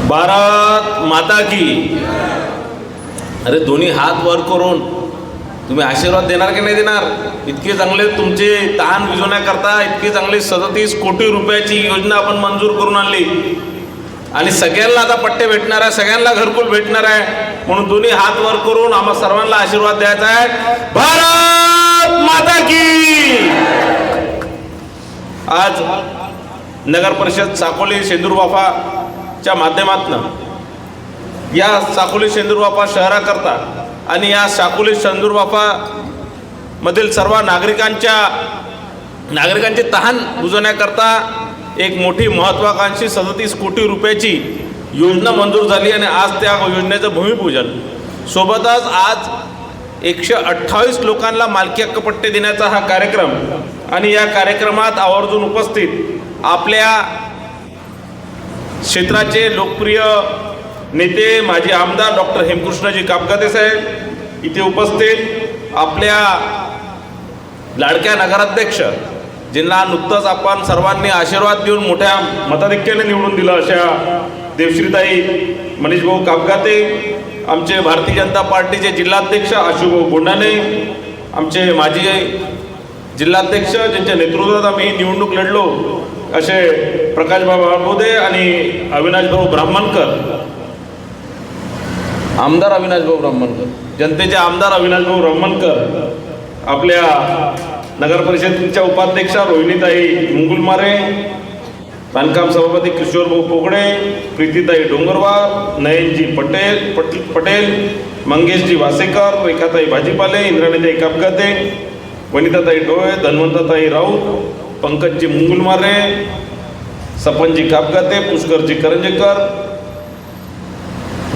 भारत माता की। अरे दोन्ही हात वर करून तुम्ही आशीर्वाद देणार की नाही देणार? इतके चांगले तुमचे ताण विझवण्याकरता इतकी चांगली 37 कोटी रुपयाची योजना आपण मंजूर करून आणली आणि सगळ्यांना आता पट्टे भेटणार आहे, सगळ्यांना घरकुल भेटणार आहे, म्हणून दोन्ही हात वर करून आम्हा सर्वांना आशीर्वाद द्यायचा आहे। भारत माता की। आज नगर परिषद साकोली शेंदूरवाफाच्या माध्यमातून या साकोली शेंदूरवाफा शहराकरता आणि या साकोली शेंदूरवाफा मधील सर्व नागरिकांची तहान बुजवण्याकरता एक मोठी महत्त्वाकांक्षी 37 कोटी रुपयाची योजना मंजूर झाली आणि आज त्या योजनेचं भूमिपूजन सोबतच आज 128 लोकांना मालकी हक्क पट्टे देण्याचा हा कार्यक्रम आणि या कार्यक्रमात आवर्जून उपस्थित आपल्या क्षेत्राचे लोकप्रिय नेते माजी आमदार डॉक्टर हेमकृष्णजी कापकाते साहेब इथे उपस्थित, आपल्या लाडक्या नगराध्यक्ष ज्यांना नुकतंच आपण सर्वांनी आशीर्वाद देऊन मोठ्या मताधिक्याने निवडून दिलं अशा देवश्रीताई मनीषभाऊ कापकाते, आमचे भारतीय जनता पार्टीचे जिल्हाध्यक्ष आशुभाऊ गोंडाने, आमचे माजी जिल्हाध्यक्ष ज्यांच्या नेतृत्वात आम्ही ही निवडणूक लढलो असे प्रकाशभाऊ बाळबोदे आणि अविनाशभाऊ ब्राह्मणकर, आमदार अविनाशभाऊ ब्राह्मणकर, जनतेचे आमदार अविनाशभाऊ ब्राह्मणकर, आपल्या नगर परिषदेच्या उपाध्यक्षा रोहिणीताई मुंगुलमारे, बांधकाम सभापती किशोरभाऊ पोगडे, प्रीतीताई डोंगरवार, नयनजी पटेल, मंगेशजी वासेकर, रेखाताई भाजीपाले, इंद्राणीताई कापकाते, वनिताताई डोळे, धन्वंतताई राऊत, पंकजजी मुंगुलमारे, सपनजी कापकाते, पुष्करजी करंजेकर,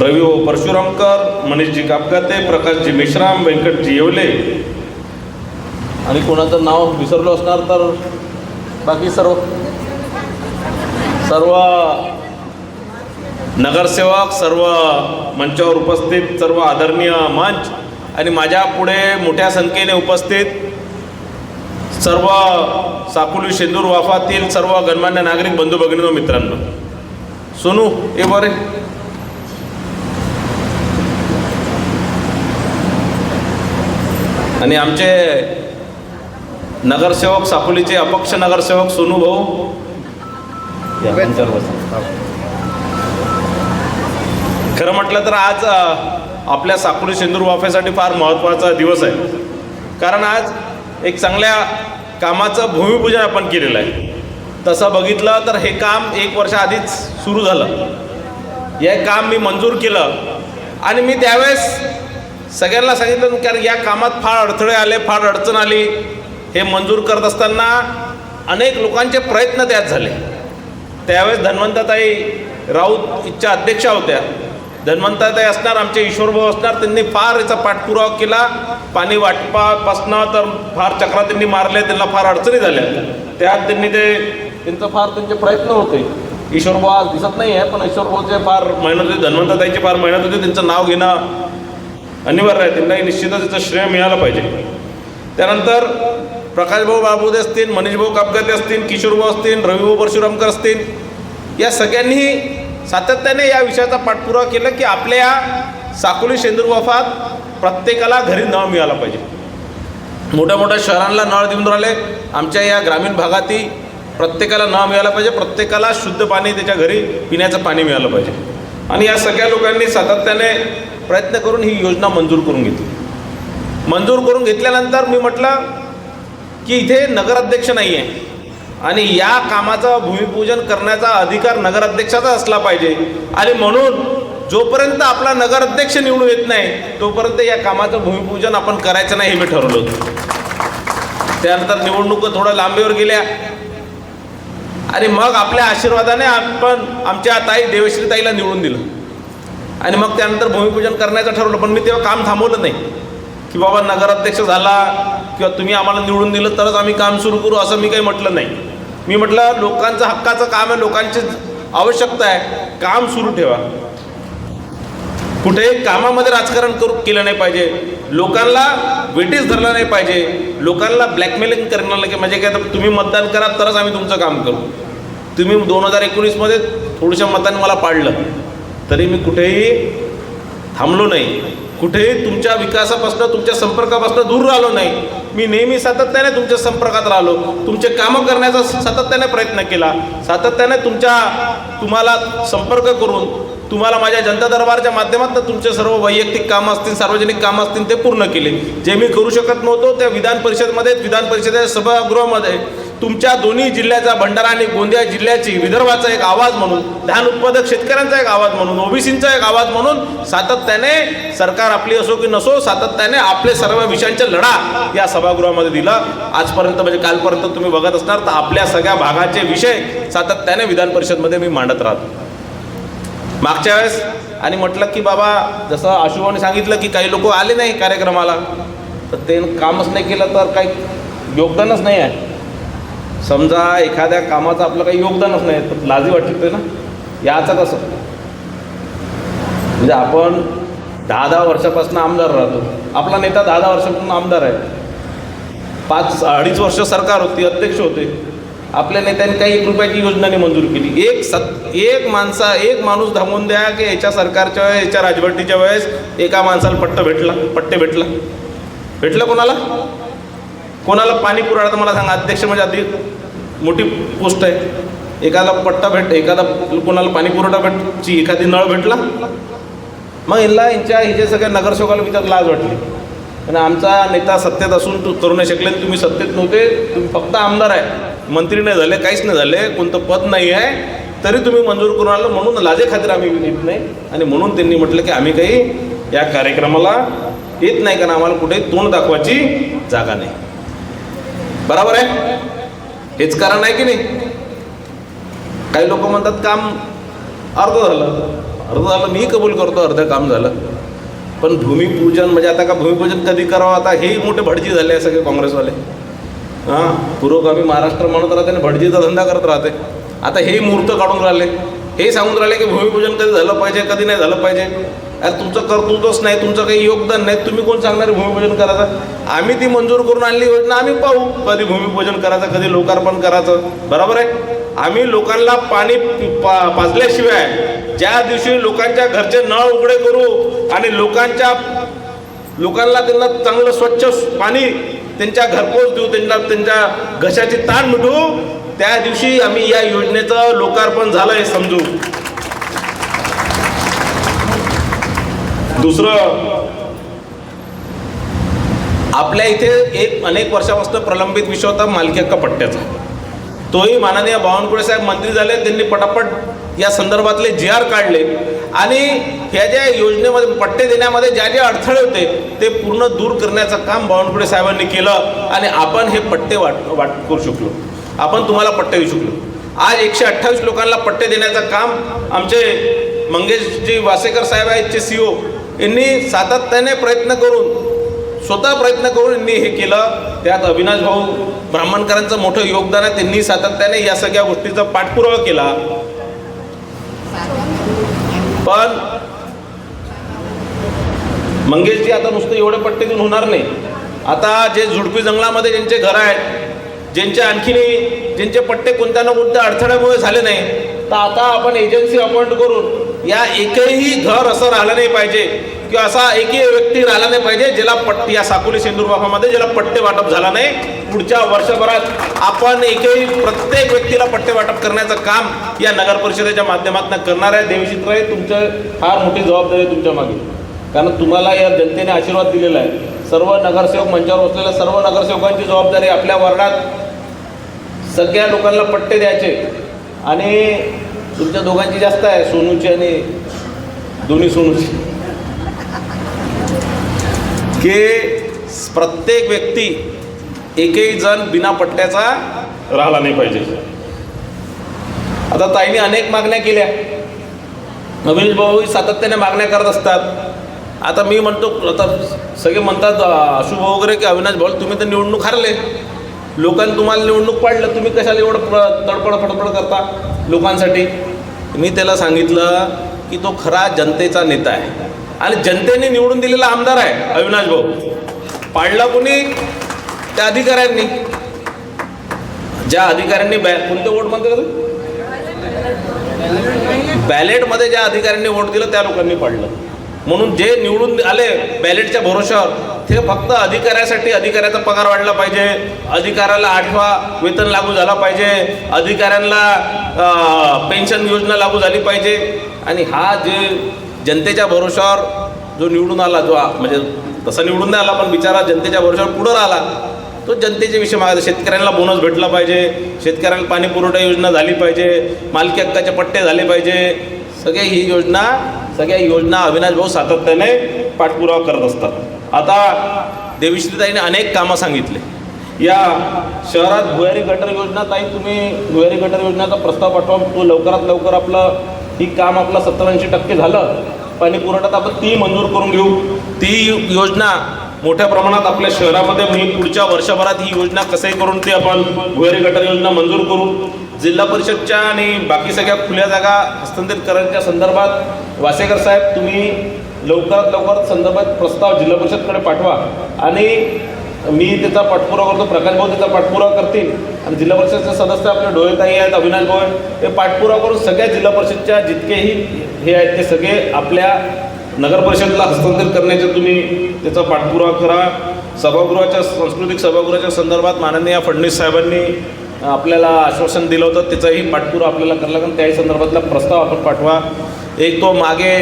रविभाऊ परशुरामकर, मनीषजी कापकाते, प्रकाशजी मेश्राम, व्यंकटजी येवले आणि कोणाचं नाव विसरलो असणार तर बाकी सर्व नगरसेवक, सर्व मंचावर उपस्थित सर्व आदरणीय मंच आणि माझ्या पुढे मोठ्या संख्येने उपस्थित सर्व साकोली शेंदूरवाफातील सर्व गणमान्य नागरिक बंधू भगिनी मित्रांनो, सोनू ए बरे आणि आमचे नगरसेवक साकोलीचे अपक्ष नगरसेवक सोनू भाऊ खरं म्हटलं तर आज आपल्या साकोली शेंदूरवाफेसाठी फार महत्त्वाचा दिवस आहे, कारण आज एक चांगल्या कामाचं भूमिपूजन आपण केलेलं आहे। तसं बघितलं तर हे काम 1 वर्ष आधीच सुरू झालं, हे काम मी मंजूर केलं आणि मी त्यावेळेस सगळ्यांना सांगितलं कारण या कामात फार अडथळे आले, फार अडचण आली। हे मंजूर करत असताना अनेक लोकांचे प्रयत्न त्यात झाले। त्यावेळेस धन्वंतताई राऊत इच्छा अध्यक्षा होत्या, धन्वंतताई असणार, आमचे ईश्वरभाऊ असणार, त्यांनी फार याचा पाठपुरावा केला। पाणी वाटपापासनं तर फार चक्रा त्यांनी मारले, त्यांना फार अडचणी झाल्या, त्यात त्यांचे फार प्रयत्न होते। ईश्वरभाऊ आज दिसत नाही आहे, पण ईश्वरभाऊचे फार मेहनत होती, धन्वंतताईची फार मेहनत होती, त्यांचं नाव घेणं अनिवार्य आहे, त्यांनाही निश्चितच त्याचं श्रेय मिळालं पाहिजे। त्यानंतर प्रकाशभाऊ बाळबोदे असतील, मनीषभाऊ कापकाते असतील, किशोरभाऊ असतील, रविभाऊ परशुरामकर असतील, या सगळ्यांनी सातत्याने या विषयाचा पाठपुरावा केला की आपल्या या साकोली शेंदूरवाफात प्रत्येकाला घरी नळ मिळाला पाहिजे। मोठ्या मोठ्या शहरांना नळ देऊन राहिले, आमच्या या ग्रामीण भागातही प्रत्येकाला नळ मिळाला पाहिजे, प्रत्येकाला शुद्ध पाणी त्याच्या घरी पिण्याचं पाणी मिळालं पाहिजे। आणि या सगळ्या लोकांनी सातत्याने प्रयत्न करून ही योजना मंजूर करून घेतली। मंजूर करून घेतल्यानंतर मी म्हटलं की इथे नगराध्यक्ष नाही आहे आणि या कामाचं भूमिपूजन करण्याचा अधिकार नगराध्यक्षाचा असला पाहिजे आणि म्हणून जोपर्यंत आपला नगराध्यक्ष निवडून येत नाही तोपर्यंत या कामाचं भूमिपूजन आपण करायचं नाही हे मी ठरवलं होतं। त्यानंतर निवडणुका थोड्या लांबीवर गेल्या आणि मग आपल्या आशीर्वादाने आपण आमच्या ताई देवश्रीताईला निवडून दिलं आणि मग त्यानंतर भूमिपूजन करण्याचं ठरवलं। पण मी तेव्हा काम थांबवलं नाही की बाबा नगराध्यक्ष झाला किंवा तुम्ही आम्हाला निवडून दिलं तरच आम्ही काम सुरू करू असं मी काही म्हटलं नाही। मी म्हटलं लोकांचं हक्काचं काम आहे, लोकांची आवश्यकता आहे, काम सुरू ठेवा, कुठेही कामामध्ये राजकारण केलं नाही पाहिजे, लोकांना वेटीस धरलं नाही पाहिजे, लोकांना ब्लॅकमेलिंग करणं नाही म्हणजे काय तर तुम्ही मतदान करा तरच आम्ही तुमचं काम करू। तुम्ही 2019 मध्ये थोड्याशा मतांनी मला पाडलं, तरी मी कुठेही थांबलो नाही, कुठेही तुमच्या विकासापासून तुमच्या संपर्कापासून दूर राहिलो नाही. मी नेहमी सातत्याने तुमच्या संपर्कात राहिलो, तुमचे कामं करण्याचा सातत्याने प्रयत्न केला, सातत्याने तुम्हाला संपर्क करून तुम्हाला माझ्या जनता दरबारच्या माध्यमातून तुमचे सर्व वैयक्तिक कामं असतील, सार्वजनिक कामं असतील ते पूर्ण केले. जे मी करू शकत नव्हतो त्या विधान परिषदेच्या सभागृहामध्ये तुमच्या दोन्ही जिल्ह्याचा, भंडारा आणि गोंदिया जिल्ह्याची, विदर्भाचा एक आवाज म्हणून, धान उत्पादक शेतकऱ्यांचा एक आवाज म्हणून, ओबीसींचा एक आवाज म्हणून सातत्याने सरकार आपली असो की नसो सातत्याने आपले सर्व विषयांचा लढा या सभागृहामध्ये दिला. आजपर्यंत म्हणजे कालपर्यंत तुम्ही बघत असणार तर आपल्या सगळ्या भागाचे विषय सातत्याने विधान परिषदमध्ये मी मांडत राहतो. मागच्या वेळेस आणि म्हटलं की बाबा जसं आशुभाऊने सांगितलं की काही लोक आले नाही कार्यक्रमाला, तर ते कामच नाही केलं तर काही योगदानच नाही आहे. समजा एखाद्या कामाचं आपलं काही योगदानच नाही तर लाजी वाटते ना, याचं कसं. म्हणजे आपण 10 वर्षापासून आमदार राहतो, आपला नेता 10 वर्षापासून आमदार आहे, 2.5 वर्ष सरकार होती, अध्यक्ष होते, आपल्या नेत्यांनी काही 1 रुपयाची योजना नाही मंजूर केली. एक माणूस थांबवून द्या की याच्या सरकारच्या वेळेस, याच्या राजवटीच्या वेळेस एका माणसाला पट्टे भेटलं कोणाला पाणी पुरवठा. तर मला सांगा, अध्यक्ष म्हणजे अगदी मोठी पोस्ट आहे, एखादा कोणाला पाणी पुरवठा भेटची, एखादी नळ भेटला. मग हिचे सगळ्या नगरसेवकाला विचार लाज वाटली. आणि आमचा नेता सत्तेत असून तू करू नाही शकले, तुम्ही सत्तेत नव्हते, तुम्ही फक्त आमदार आहे, मंत्री नाही झाले, काहीच नाही झाले, कोणतं पद नाही आहे, तरी तुम्ही मंजूर करून आलं. म्हणून लाजे खातीर आम्ही येत नाही. आणि म्हणून त्यांनी म्हटलं की आम्ही काही या कार्यक्रमाला येत नाही, कारण आम्हाला कुठे तोंड दाखवायची जागा नाही. बरोबर आहे, हेच कारण आहे की नाही. काही लोक म्हणतात काम अर्ध झालं, मी कबूल करतो अर्ध काम झालं, पण भूमिपूजन म्हणजे आता का भूमिपूजन कधी करावं, आता हे मोठे भटजी झाले आहे सगळे काँग्रेसवाले. पुरोगामी महाराष्ट्र म्हणत राहते आणि भटजीचा धंदा करत राहते. आता हे मुहूर्त काढून राहिले, हे सांगून राहिले की भूमिपूजन कधी झालं पाहिजे, कधी नाही झालं पाहिजे. अरे तुमचं कर्तृत्वच नाही, तुमचं काही योगदान नाही, तुम्ही कोण सांगणार भूमिपूजन करायचं. आम्ही ती मंजूर करून आणली योजना, आम्ही पाहू कधी भूमिपूजन करायचं, कधी लोकार्पण करायचं. बरोबर आहे. आम्ही लोकांना पाणी पाजल्याशिवाय, ज्या दिवशी लोकांच्या घरचे नळ उघडे करू आणि लोकांना त्यांना चांगलं स्वच्छ पाणी त्यांच्या घरपोच देऊ, त्यांच्या घशाची ताण मिटवू, त्या दिवशी आम्ही या योजनेचं लोकार्पण झालं हे समजू. दुसरं, आपल्या इथे अनेक वर्षापासून प्रलंबित विषय होता मालकी हक्क पट्ट्याचा. तोही माननीय बावनकुळे साहेब मंत्री झाले, त्यांनी पटापट या संदर्भातले GR काढले आणि ह्या ज्या योजनेमध्ये पट्टे देण्यामध्ये ज्या अडथळे होते ते पूर्ण दूर करण्याचं काम बावनकुळे साहेबांनी केलं आणि आपण हे पट्टे वाट करू शकलो, आपण तुम्हाला पट्टे देऊ शकलो. आज 128 लोकांना पट्टे देण्याचं काम आमचे मंगेशजी वासेकर साहेब आहेत, CO, यांनी सातत्याने स्वतः प्रयत्न करून यांनी हे केलं. त्यात अविनाश भाऊ ब्राह्मणकरांचं मोठं योगदान आहे, त्यांनी सातत्याने या सगळ्या गोष्टीचा पाठपुरावा केला. पण मंगेशजी आता नुसतं एवढे पट्टे देऊन होणार नाही. आता जे झुडपी जंगलामध्ये ज्यांचे घर आहेत, ज्यांचे पट्टे कोणत्या ना कोणत्या अडथळ्यामुळे झाले नाही, तर आता आपण एजन्सी अपॉइंट करून या एकही घर असं राहिलं नाही पाहिजे किंवा असा एकही व्यक्ती राहिला नाही पाहिजे ज्याला या साकोली सेंदूरबाफामध्ये ज्याला पट्टे वाटप झाला नाही. पुढच्या वर्षभरात आपण प्रत्येक व्यक्तीला पट्टे वाटप करण्याचं काम या नगर परिषदेच्या माध्यमातून करणार आहे. देवचित्र, तुमचं फार मोठी जबाबदारी आहे तुमच्या मागे, कारण तुम्हाला या जनतेने आशीर्वाद दिलेला आहे. सर्व नगरसेवक, मंचावर बसलेल्या सर्व नगरसेवकांची जबाबदारी आपल्या वार्डात सगळ्या लोकांना पट्टे द्यायचे. आणि तुमच्या दोघांची जास्त आहे, सोनूची आणि दोन्ही सोनूची, की प्रत्येक व्यक्ती एकही जण बिना पट्ट्याचा राहिला नाही पाहिजे. आता ताईने अनेक मागण्या केल्या, अविनाश भाऊ सातत्याने मागण्या करत असतात. आता मी म्हणतो, आता सगळे म्हणतात आशुभाऊ वगैरे की अविनाश भाऊ तुम्ही तर निवडणूक हारले, लोकांनी तुम्हाला निवडणूक पाडलं, तुम्ही कशाला एवढं फडफड करता लोकांसाठी. मी त्याला सांगितलं की तो खरा जनतेचा नेता आहे आणि जनतेने निवडून दिलेला आमदार आहे अविनाश भाऊ. पाडला कोणी? त्या अधिकाऱ्यांनी, ज्या अधिकाऱ्यांनी कोणते वोट म्हणते बॅलेटमध्ये ज्या अधिकाऱ्यांनी वोट दिलं त्या लोकांनी पाडलं. म्हणून जे निवडून आले बॅलेटच्या भरोश्यावर ते फक्त अधिकाऱ्यासाठी, अधिकाऱ्याचा पगार वाढला पाहिजे, अधिकाऱ्याला 8वां वेतन लागू झाला पाहिजे, अधिकाऱ्यांना पेन्शन योजना लागू झाली पाहिजे. आणि हा जे जनतेच्या भरोश्यावर जो निवडून आला, जो म्हणजे तसा निवडून नाही आला पण बिचारा जनतेच्या भरोश्यावर पुढं राहिला, तो जनतेचे विषय मागायचा. शेतकऱ्यांना बोनस भेटला पाहिजे, शेतकऱ्यांना पाणी पुरवठा योजना झाली पाहिजे, मालकी हक्काचे पट्टे झाले पाहिजे. सगळ्या योजना अविनाश भाऊ सातत्याने पाठपुरावा करत असतात. आता देवीश्रीताईने अनेक कामं सांगितले. या शहरात भुयारी गटर योजना, ताई तुम्ही भुयारी गटर योजनेचा प्रस्ताव पाठवा, तो लवकरात लवकर आपलं ही काम आपलं 70-80% झालं. पाणी पुरवठा आपण ती मंजूर करून घेऊ. ती योजना मोठ्या प्रमाणात आपल्या शहरामध्ये मी पुढच्या वर्षभरात ही योजना कसंही करून ती आपण भुयारी गटर योजना मंजूर करू. जिल्हा परिषदच्या आणि बाकी सगळ्या खुल्या जागा हस्तांतरित करण्याच्या संदर्भात वासेकर साहेब तुम्ही लवकरात लवकर संदर्भात प्रस्ताव जिल्हा परिषदकडे पाठवा आणि मी त्याचा पाठपुरावा करतो. प्रकाश भाऊ त्याचा पाठपुरावा करतील आणि जिल्हा परिषदचे सदस्य आपले डोळेताई आहेत, अविनाश भाऊ आहेत, ते पाठपुरावा करून सगळ्या जिल्हा परिषदच्या जितकेही हे आहेत ते सगळे आपल्या नगर परिषदेला हस्तांतरित करण्याचे तुम्ही त्याचा पाठपुरावा करा. सभागृहाच्या सांस्कृतिक सभागृहाच्या संदर्भात माननीय फडणवीस साहेबांनी आपल्याला आश्वासन दिलं होतं, त्याचाही पाठपुरावा आपल्याला करायला लागेल. त्याही संदर्भातला प्रस्ताव आपण पाठवा. एक तो मागे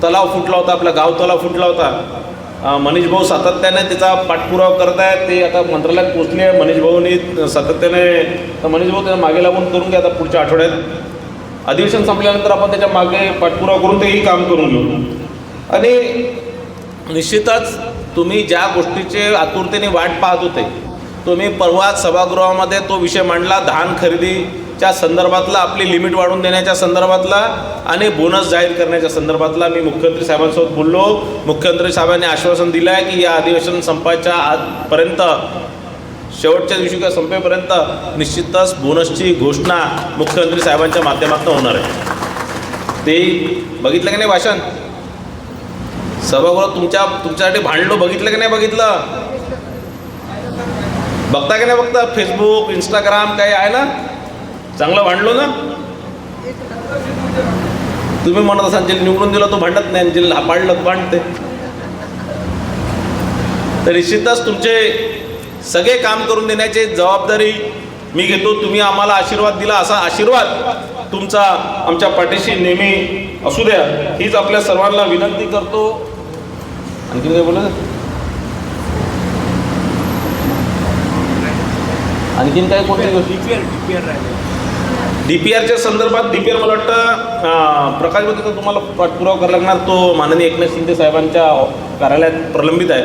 तलाव फुटला होता, आपला गाव तलाव फुटला होता, मनीष भाऊ सातत्याने त्याचा पाठपुरावा करत आहेत. ते आता मंत्रालयात पोचले आहे. मनीष भाऊनी सातत्याने, तर मनीष भाऊ त्याच्या मागे लागून करून घ्या. आता पुढच्या आठवड्यात अधिवेशन संपल्यानंतर आपण त्याच्या मागे पाठपुरावा करून तेही काम करून घेऊ. आणि निश्चितच तुम्ही ज्या गोष्टीचे आतुरतेने वाट पाहत होते, तुम्ही परवा सभागृहामध्ये तो विषय मांडला, धान खरेदीच्या संदर्भातला, आपली लिमिट वाढवून देण्याच्या संदर्भातला आणि बोनस जाहीर करण्याच्या संदर्भातला. मी मुख्यमंत्री साहेबांसोबत बोललो. मुख्यमंत्री साहेबांनी आश्वासन दिलं आहे की या अधिवेशन संपायच्या आजपर्यंत, शेवटच्या दिवशी किंवा संपेपर्यंत निश्चितच बोनसची घोषणा मुख्यमंत्री साहेबांच्या माध्यमातून होणार आहे. ते बघितलं की नाही भाषण? सभागृह तुमच्यासाठी भांडलो, बघितलं की नाही? बघितलं, बघता की नाही? बघता फेसबुक, इंस्टाग्राम काही आहे ना, चांगलं भांडलो ना. तुम्ही म्हणत असाल जे निवडून दिलं तो भांडत नाही, जे पाडलं भांडते. तर निश्चितच तुमचे सगळे काम करून देण्याची जबाबदारी मी घेतो. तुम्ही आम्हाला आशीर्वाद दिला, असा आशीर्वाद तुमचा आमच्या पाठीशी नेहमी असू द्या, हीच आपल्या सर्वांना विनंती करतो. आणखी काय बोलायचं? आणखीन काय कोणती गोष्टी? DPRच्या संदर्भात DPR मला वाटतं प्रकाश भाऊ तुम्हाला पाठपुरावा करायला लागणार. तो माननीय एकनाथ शिंदे साहेबांच्या कार्यालयात प्रलंबित आहे.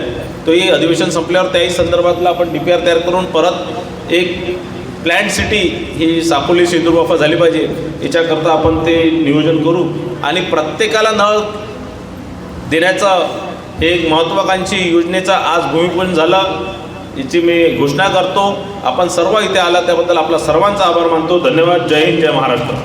तोही अधिवेशन संपल्यावर त्याही संदर्भातला आपण DPR तयार करून परत एक प्लॅन्ड सिटी ही साकोली शेंदूरवाफा झाली पाहिजे, याच्याकरता आपण ते नियोजन करू. आणि प्रत्येकाला नळ देण्याचं हे एक महत्त्वाकांक्षी योजनेचं आज भूमिपूजन झालं, याची मी घोषणा करतो. आपण सर्व इथे आला त्याबद्दल आपला सर्वांचा आभार मानतो. धन्यवाद. जय हिंद, जय महाराष्ट्र.